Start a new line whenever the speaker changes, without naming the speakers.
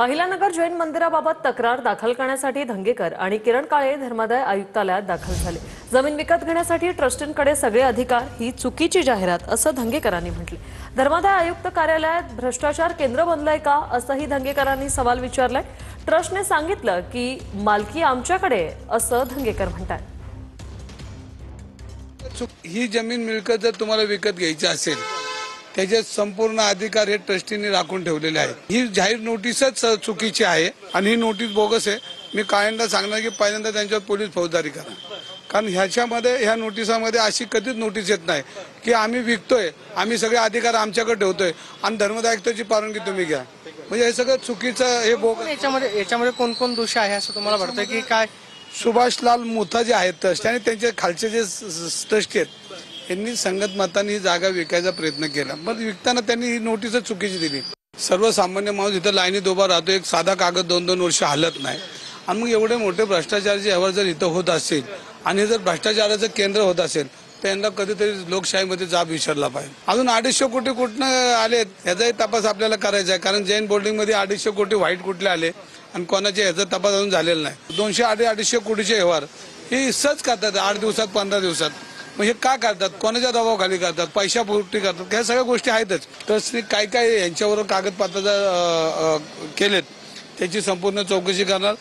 अहिल्यानगर जैन मंदिराबाबत तक्रार दाखल करण्यासाठी धंगेकर आणि किरण काळे धर्मादाय आयुक्तालयात दाखल झाले। जमीन विकत घेण्यासाठी ट्रस्टींकडे सगळे अधिकार ही चुकीची जाहिरात असं धंगेकरांनी म्हटले। धर्मादाय आयुक्त कार्यालयात भ्रष्टाचार केंद्र बनलंय का असंही धंगेकरांनी सवाल विचारलाय। ट्रस्टने सांगितलं की मालकी आमच्याकडे असं धंगेकर म्हणतात।
ही जमीन मिळकत जर तुम्हाला विकत घ्यायची असेल त्याचे संपूर्ण अधिकार हे ट्रस्टीने राखून ठेवलेले आहेत। ही जाहीर नोटीसच चुकीची आहे आणि ही नोटीस बोगस आहे। मी कायंदा सांगणार की पहिल्यांदा त्यांच्यावर पोलीस फौजदारी करा, कारण ह्या नोटिसामध्ये अशी कधीच नोटीस येत नाही की आम्ही विकतोय, आम्ही सगळे अधिकार आमच्याकडे ठेवतोय आणि धर्मादाय आयुक्ताची परवानगी तुम्ही घ्या। म्हणजे हे सगळं चुकीचं हे बोगस।
याच्यामध्ये कोण कोण दोषी आहे असं तुम्हाला वाटतं की काय?
सुभाषलाल मुथा जे आहेत ट्रस्ट आणि त्यांचे खालचे जे ट्रस्टी आहेत यांनी संगत मताने ही जागा विकायचा प्रयत्न केला, पण विकताना त्यांनी ही नोटीस चुकीची दिली। सर्वसामान्य माणूस इथं लाईनीत उभा राहतो, एक साधा कागद 2-2 वर्ष हलत नाही आणि मग एवढे मोठे भ्रष्टाचाराचे व्यवहार जर इथं होत असेल आणि जर भ्रष्टाचाराचं केंद्र होत असेल तर यांना कधीतरी लोकशाहीमध्ये जाब विचारला पाहिजे। अजून 250 कोटी कुठनं आलेत याचाही तपास आपल्याला करायचा आहे, कारण जैन बोर्डिंगमध्ये 250 कोटी व्हाईट कुठले आले आणि कोणाचे याचा तपास अजून झालेला नाही। 200-250 कोटीचे व्यवहार हे सहज करतात 8 दिवसात 15 दिवसात। मग हे का करतात, कोणाच्या दबावाखाली करतात, पैशापोटी करतात, ह्या सगळ्या गोष्टी आहेतच। ट्रस्टने काय काय यांच्यावर कागदपत्र केलेत त्याची संपूर्ण चौकशी करणार।